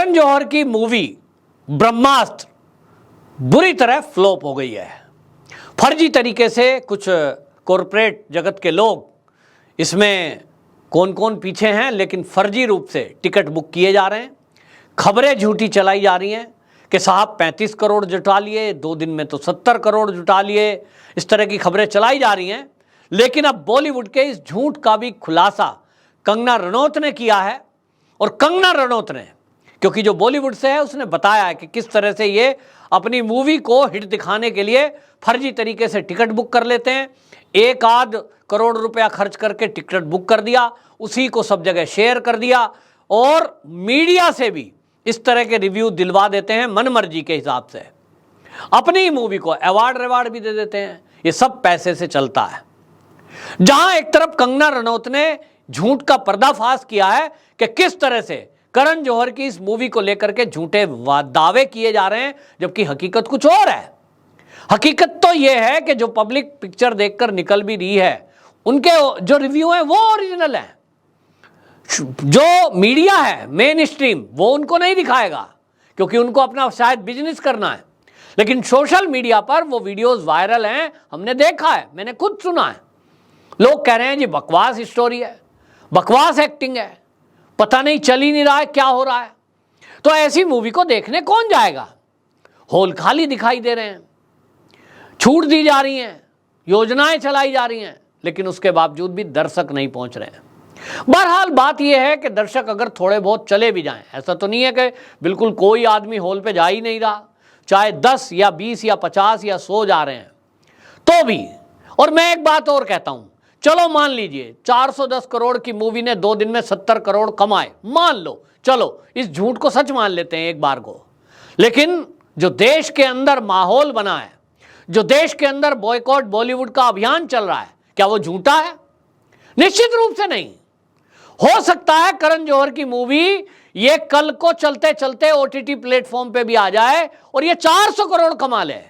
करण जौहर की मूवी ब्रह्मास्त्र बुरी तरह फ्लॉप हो गई है। फर्जी तरीके से कुछ कॉरपोरेट जगत के लोग, इसमें कौन कौन पीछे हैं, लेकिन फर्जी रूप से टिकट बुक किए जा रहे हैं। खबरें झूठी चलाई जा रही हैं कि साहब 35 करोड़ जुटा लिए, 2 दिन में तो 70 करोड़ जुटा लिए। इस तरह की खबरें चलाई जा रही हैं। लेकिन अब बॉलीवुड के इस झूठ का भी खुलासा कंगना रनौत ने किया है। और कंगना रनौत ने, क्योंकि जो बॉलीवुड से है, उसने बताया है कि किस तरह से ये अपनी मूवी को हिट दिखाने के लिए फर्जी तरीके से टिकट बुक कर लेते हैं। 1 आध करोड़ रुपया खर्च करके टिकट बुक कर दिया, उसी को सब जगह शेयर कर दिया और मीडिया से भी इस तरह के रिव्यू दिलवा देते हैं मनमर्जी के हिसाब से। अपनी मूवी को अवार्ड भी दे देते हैं। ये सब पैसे से चलता है। जहां एक तरफ कंगना रनौत ने झूठ का पर्दाफाश किया है कि किस तरह से करण जौहर की इस मूवी को लेकर के झूठे दावे किए जा रहे हैं, जबकि हकीकत कुछ और है। हकीकत तो यह है कि जो पब्लिक पिक्चर देखकर निकल भी रही है, उनके जो रिव्यू हैं वो ओरिजिनल हैं। जो मीडिया है मेन स्ट्रीम, वो उनको नहीं दिखाएगा क्योंकि उनको अपना शायद बिजनेस करना है। लेकिन सोशल मीडिया पर वो वीडियोस वायरल हैं, हमने देखा है, मैंने खुद सुना है। लोग कह रहे हैं जी बकवास स्टोरी है, बकवास एक्टिंग है, पता नहीं चल ही नहीं रहा है क्या हो रहा है। तो ऐसी मूवी को देखने कौन जाएगा? हॉल खाली दिखाई दे रहे हैं, छूट दी जा रही हैं, योजनाएं चलाई जा रही हैं, लेकिन उसके बावजूद भी दर्शक नहीं पहुंच रहे हैं। बहरहाल बात यह है कि दर्शक अगर थोड़े बहुत चले भी जाएं, ऐसा तो नहीं है कि बिल्कुल कोई आदमी हॉल पे जा ही नहीं रहा, चाहे 10 या 20 या 50 या 100 जा रहे हैं तो भी। और मैं एक बात और कहता हूं, चलो मान लीजिए 410 करोड़ की मूवी ने 2 दिन में 70 करोड़ कमाए, मान लो, चलो इस झूठ को सच मान लेते हैं एक बार को। लेकिन जो देश के अंदर माहौल बना है, जो देश के अंदर बॉयकॉट बॉलीवुड का अभियान चल रहा है, क्या वो झूठा है? निश्चित रूप से नहीं। हो सकता है करण जौहर की मूवी ये कल को चलते चलते ओटीटी प्लेटफॉर्म पे भी आ जाए और ये 400 करोड़ कमा ले।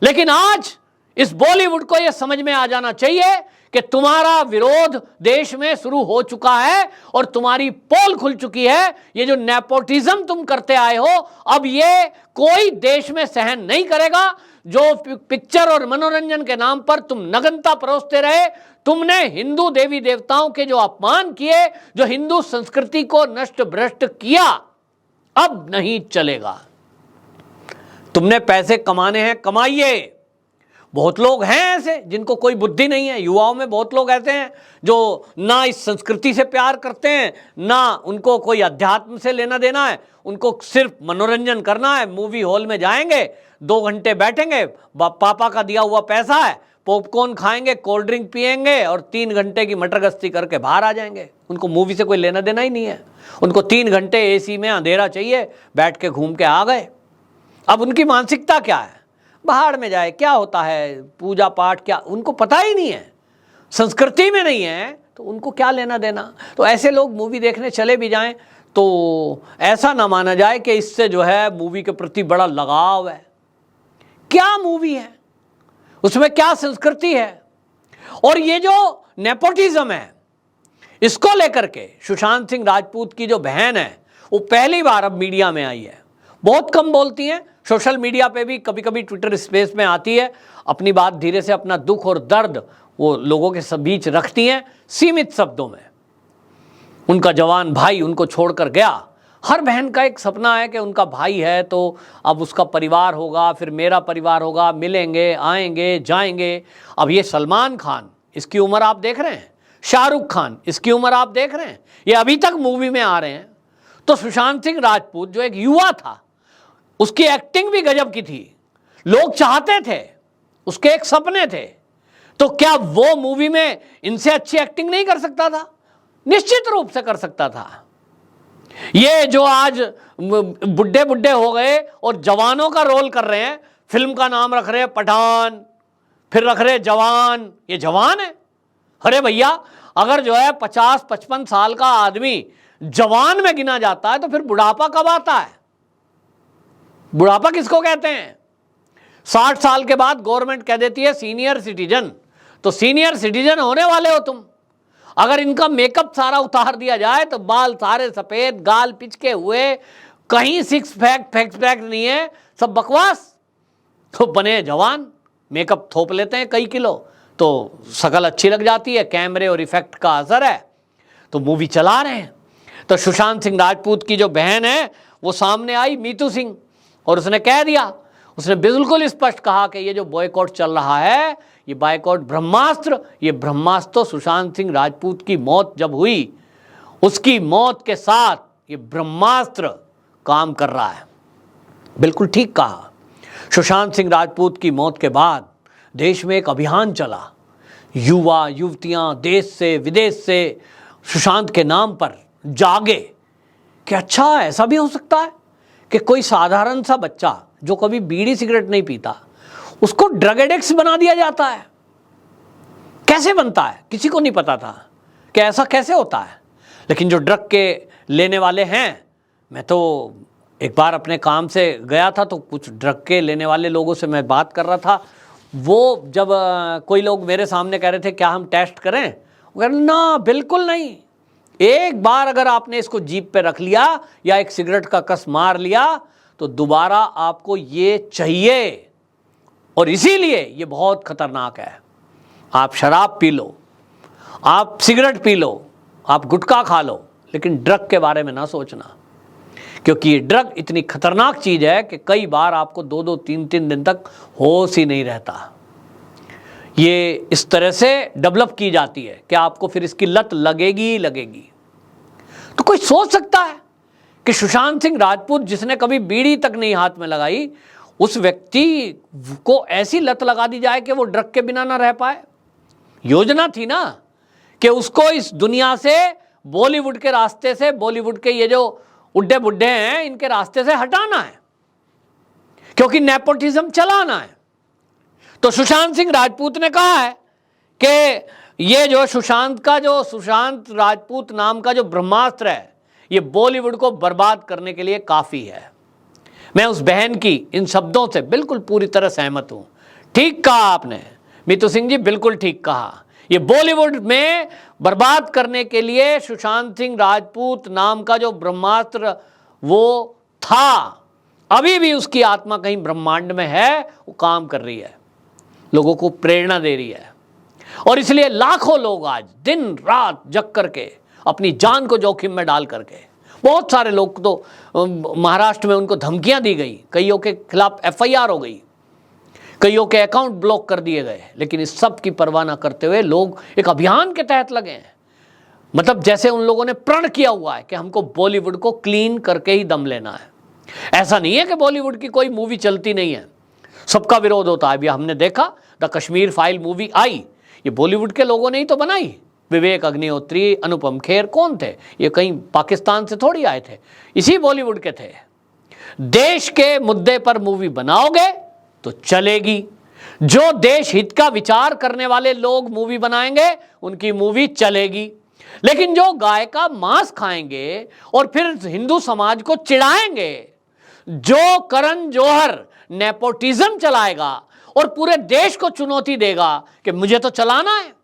लेकिन आज इस बॉलीवुड को यह समझ में आ जाना चाहिए कि तुम्हारा विरोध देश में शुरू हो चुका है और तुम्हारी पोल खुल चुकी है। ये जो नेपोटिज्म तुम करते आए हो, अब ये कोई देश में सहन नहीं करेगा। जो पिक्चर और मनोरंजन के नाम पर तुम नग्नता परोसते रहे, तुमने हिंदू देवी देवताओं के जो अपमान किए, जो हिंदू संस्कृति को नष्ट भ्रष्ट किया, अब नहीं चलेगा। तुमने पैसे कमाने हैं, कमाइए। बहुत लोग हैं ऐसे जिनको कोई बुद्धि नहीं है। युवाओं में बहुत लोग ऐसे हैं जो ना इस संस्कृति से प्यार करते हैं, ना उनको कोई अध्यात्म से लेना देना है। उनको सिर्फ मनोरंजन करना है। मूवी हॉल में जाएंगे, 2 घंटे बैठेंगे, पापा का दिया हुआ पैसा है, पॉपकॉर्न खाएंगे, कोल्ड ड्रिंक पिएंगे और 3 घंटे की मटर गश्ती करके बाहर आ जाएंगे। उनको मूवी से कोई लेना देना ही नहीं है। उनको 3 घंटे एसी में अंधेरा चाहिए, बैठ के घूम के आ गए। अब उनकी मानसिकता क्या है? बाहर में जाए क्या होता है, पूजा पाठ क्या, उनको पता ही नहीं है, संस्कृति में नहीं है, तो उनको क्या लेना देना। तो ऐसे लोग मूवी देखने चले भी जाएं तो ऐसा ना माना जाए कि इससे जो है मूवी के प्रति बड़ा लगाव है। क्या मूवी है, उसमें क्या संस्कृति है? और ये जो नेपोटिज्म है, इसको लेकर के सुशांत सिंह राजपूत की जो बहन है, वो पहली बार अब मीडिया में आई है। बहुत कम बोलती हैं, सोशल मीडिया पे भी कभी कभी ट्विटर स्पेस में आती है, अपनी बात धीरे से, अपना दुख और दर्द वो लोगों के बीच रखती हैं सीमित शब्दों में। उनका जवान भाई उनको छोड़कर गया। हर बहन का एक सपना है कि उनका भाई है तो अब उसका परिवार होगा, फिर मेरा परिवार होगा, मिलेंगे, आएंगे, जाएंगे। अब ये सलमान खान, इसकी उम्र आप देख रहे हैं, शाहरुख खान, इसकी उम्र आप देख रहे हैं, ये अभी तक मूवी में आ रहे हैं। तो सुशांत सिंह राजपूत जो एक युवा था, उसकी एक्टिंग भी गजब की थी, लोग चाहते थे, उसके एक सपने थे। तो क्या वो मूवी में इनसे अच्छी एक्टिंग नहीं कर सकता था? निश्चित रूप से कर सकता था। ये जो आज बुढ़े बुढ़े हो गए और जवानों का रोल कर रहे हैं, फिल्म का नाम रख रहे हैं पठान, फिर रख रहे जवान, ये जवान है? अरे भैया, अगर जो है 50-55 साल का आदमी जवान में गिना जाता है तो फिर बुढ़ापा कब आता है? बुढ़ापा किसको कहते हैं? 60 साल के बाद गवर्नमेंट कह देती है सीनियर सिटीजन, तो सीनियर सिटीजन होने वाले हो तुम। अगर इनका मेकअप सारा उतार दिया जाए तो बाल सारे सफेद, गाल पिचके हुए, कहीं सिक्स पैक नहीं है, सब बकवास। तो बने जवान, मेकअप थोप लेते हैं कई किलो, तो शकल अच्छी लग जाती है, कैमरे और इफेक्ट का असर है, तो मूवी चला रहे हैं। तो सुशांत सिंह राजपूत की जो बहन है वो सामने आई, मीतू सिंह, और उसने कह दिया, उसने बिल्कुल स्पष्ट कहा कि ये जो बॉयकॉट चल रहा है, ये बॉयकॉट ब्रह्मास्त्र, ये ब्रह्मास्त्र तो सुशांत सिंह राजपूत की मौत जब हुई, उसकी मौत के साथ ये ब्रह्मास्त्र काम कर रहा है। बिल्कुल ठीक कहा। सुशांत सिंह राजपूत की मौत के बाद देश में एक अभियान चला, युवा युवतियां देश से विदेश से सुशांत के नाम पर जागे कि अच्छा ऐसा भी हो सकता है कि कोई साधारण सा बच्चा जो कभी बीड़ी सिगरेट नहीं पीता, उसको ड्रग एडिक्ट बना दिया जाता है। कैसे बनता है, किसी को नहीं पता था कि ऐसा कैसे होता है। लेकिन जो ड्रग के लेने वाले हैं, मैं तो एक बार अपने काम से गया था, तो कुछ ड्रग के लेने वाले लोगों से मैं बात कर रहा था। वो जब कोई लोग मेरे सामने कह रहे थे क्या हम टेस्ट करें, वो कह रहे ना बिल्कुल नहीं, एक बार अगर आपने इसको जीभ पे रख लिया या एक सिगरेट का कस मार लिया तो दोबारा आपको ये चाहिए, और इसीलिए ये बहुत खतरनाक है। आप शराब पी लो, आप सिगरेट पी लो, आप गुटखा खा लो, लेकिन ड्रग के बारे में ना सोचना, क्योंकि ये ड्रग इतनी खतरनाक चीज है कि कई बार आपको 2-2, 3-3 दिन तक होश ही नहीं रहता। ये इस तरह से डेवलप की जाती है कि आपको फिर इसकी लत लगेगी ही लगेगी। तो कोई सोच सकता है कि सुशांत सिंह राजपूत, जिसने कभी बीड़ी तक नहीं हाथ में लगाई, उस व्यक्ति को ऐसी लत लगा दी जाए कि वो ड्रग के बिना ना रह पाए। योजना थी ना कि उसको इस दुनिया से, बॉलीवुड के रास्ते से, बॉलीवुड के ये जो उड्डे बुड्ढे हैं, इनके रास्ते से हटाना है, क्योंकि नेपोटिज्म चलाना है। तो सुशांत सिंह राजपूत ने कहा है कि ये जो सुशांत राजपूत नाम का जो ब्रह्मास्त्र है, ये बॉलीवुड को बर्बाद करने के लिए काफी है। मैं उस बहन की इन शब्दों से बिल्कुल पूरी तरह सहमत हूं। ठीक कहा आपने मीतू सिंह जी, बिल्कुल ठीक कहा। ये बॉलीवुड में बर्बाद करने के लिए सुशांत सिंह राजपूत नाम का जो ब्रह्मास्त्र वो था, अभी भी उसकी आत्मा कहीं ब्रह्मांड में है, वो काम कर रही है, लोगों को प्रेरणा दे रही है। और इसलिए लाखों लोग आज दिन रात जग करके, अपनी जान को जोखिम में डाल करके, बहुत सारे लोग तो महाराष्ट्र में उनको धमकियां दी गई, कईयों के खिलाफ FIR हो गई, कईयों के अकाउंट ब्लॉक कर दिए गए, लेकिन इस सब की परवाह न करते हुए लोग एक अभियान के तहत लगे हैं। मतलब जैसे उन लोगों ने प्रण किया हुआ है कि हमको बॉलीवुड को क्लीन करके ही दम लेना है। ऐसा नहीं है कि बॉलीवुड की कोई मूवी चलती नहीं है, सबका विरोध होता है। अभी हमने देखा द कश्मीर फाइल मूवी आई, ये बॉलीवुड के लोगों ने ही तो बनाई। विवेक अग्निहोत्री, अनुपम खेर कौन थे, ये कहीं पाकिस्तान से थोड़ी आए थे, इसी बॉलीवुड के थे। देश के मुद्दे पर मूवी बनाओगे तो चलेगी। जो देश हित का विचार करने वाले लोग मूवी बनाएंगे, उनकी मूवी चलेगी। लेकिन जो गाय का मांस खाएंगे और फिर हिंदू समाज को चिढ़ाएंगे, जो करण जौहर नेपोटिज्म चलाएगा और पूरे देश को चुनौती देगा कि मुझे तो चलाना है,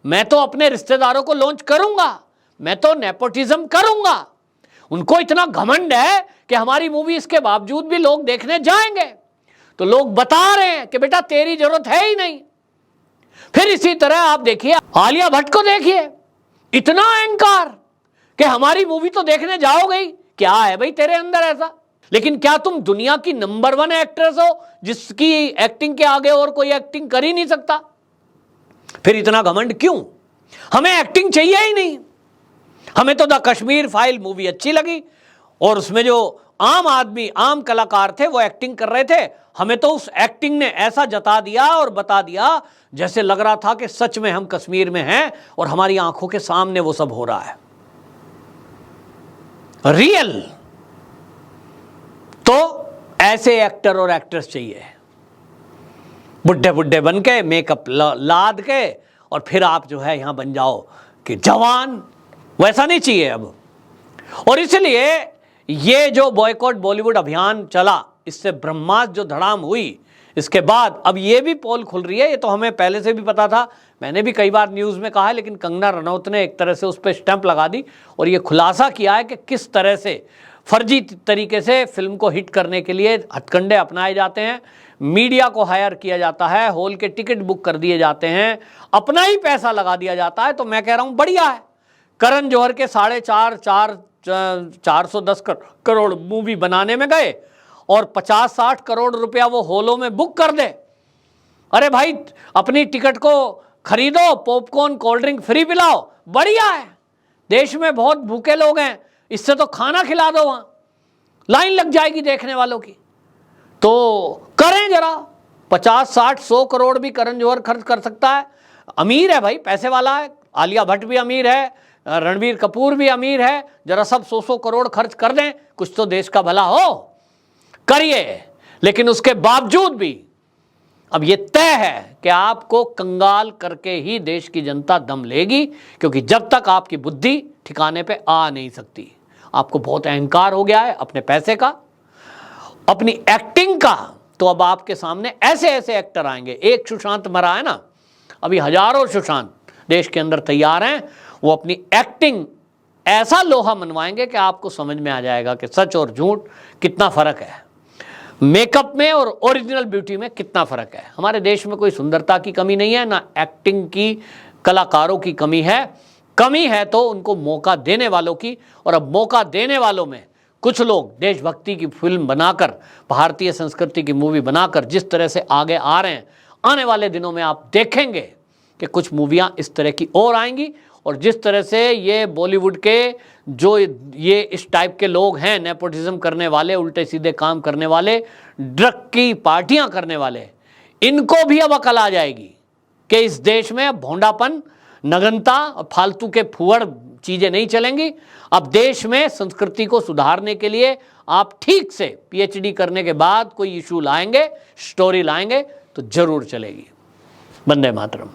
मैं तो अपने रिश्तेदारों को लॉन्च करूंगा, मैं तो नेपोटिज्म करूंगा, उनको इतना घमंड है कि हमारी मूवी इसके बावजूद भी लोग देखने जाएंगे, तो लोग बता रहे हैं कि बेटा तेरी जरूरत है ही नहीं। फिर इसी तरह आप देखिए आलिया भट्ट को, देखिए इतना अहंकार कि हमारी मूवी तो देखने जाओगे ही, क्या है भाई तेरे अंदर ऐसा? लेकिन क्या तुम दुनिया की नंबर 1 एक्ट्रेस हो जिसकी एक्टिंग के आगे और कोई एक्टिंग कर ही नहीं सकता? फिर इतना घमंड क्यों? हमें एक्टिंग चाहिए ही नहीं। हमें तो द कश्मीर फाइल मूवी अच्छी लगी और उसमें जो आम आदमी, आम कलाकार थे वो एक्टिंग कर रहे थे, हमें तो उस एक्टिंग ने ऐसा जता दिया और बता दिया जैसे लग रहा था कि सच में हम कश्मीर में हैं और हमारी आंखों के सामने वो सब हो रहा है, रियल। तो ऐसे एक्टर और एक्ट्रेस चाहिए, बुड्ढे बुड्ढे बन के, मेकअप लाद के, और फिर आप जो है यहां बन जाओ कि जवान। वैसा नहीं चाहिए अब। और इसलिए ये जो बॉयकॉट बॉलीवुड अभियान चला, इससे ब्रह्मास्त्र जो धड़ाम हुई, इसके बाद अब ये भी पोल खुल रही है। ये तो हमें पहले से भी पता था, मैंने भी कई बार न्यूज़ में कहा है, लेकिन कंगना रनौत ने एक तरह से उस पर स्टैंप लगा दी और ये खुलासा किया है कि किस तरह से फर्जी तरीके से फिल्म को हिट करने के लिए हथकंडे अपनाए जाते हैं, मीडिया को हायर किया जाता है, हॉल के टिकट बुक कर दिए जाते हैं, अपना ही पैसा लगा दिया जाता है। तो मैं कह रहा हूं बढ़िया है, करण जौहर के 410 करोड़ मूवी बनाने में गए और 50-60 करोड़ रुपया वो हॉलों में बुक कर दे। अरे भाई अपनी टिकट को खरीदो, पॉपकॉर्न कोल्ड ड्रिंक फ्री पिलाओ, बढ़िया है। देश में बहुत भूखे लोग हैं, इससे तो खाना खिला दो, वहां लाइन लग जाएगी देखने वालों की। तो करें जरा, 50-60-100 करोड़ भी करण जौहर खर्च कर सकता है, अमीर है भाई, पैसे वाला है। आलिया भट्ट भी अमीर है, रणबीर कपूर भी अमीर है, जरा सब 100 करोड़ खर्च कर दें, कुछ तो देश का भला हो, करिए। लेकिन उसके बावजूद भी अब यह तय है कि आपको कंगाल करके ही देश की जनता दम लेगी, क्योंकि जब तक आपकी बुद्धि ठिकाने पे आ नहीं सकती। आपको बहुत अहंकार हो गया है अपने पैसे का, अपनी एक्टिंग का। तो अब आपके सामने ऐसे ऐसे एक्टर आएंगे, एक सुशांत मरा है ना, अभी हजारों सुशांत देश के अंदर तैयार हैं, वो अपनी एक्टिंग ऐसा लोहा मनवाएंगे कि आपको समझ में आ जाएगा कि सच और झूठ कितना फर्क है, मेकअप में और ओरिजिनल ब्यूटी में कितना फर्क है। हमारे देश में कोई सुंदरता की कमी नहीं है, ना एक्टिंग की कलाकारों की कमी है तो उनको मौका देने वालों की। और अब मौका देने वालों में कुछ लोग देशभक्ति की फिल्म बनाकर, भारतीय संस्कृति की मूवी बनाकर जिस तरह से आगे आ रहे हैं, आने वाले दिनों में आप देखेंगे कि कुछ मूवियां इस तरह की और आएंगी। और जिस तरह से ये बॉलीवुड के जो ये इस टाइप के लोग हैं, नेपोटिज्म करने वाले, उल्टे सीधे काम करने वाले, ड्रग की पार्टियां करने वाले, इनको भी अब अकल आ जाएगी कि इस देश में भोंडापन, नगनता और फालतू के फुहड़ चीजें नहीं चलेंगी। अब देश में संस्कृति को सुधारने के लिए आप ठीक से पीएचडी करने के बाद कोई इशू लाएंगे, स्टोरी लाएंगे तो जरूर चलेगी। वंदे मातरम।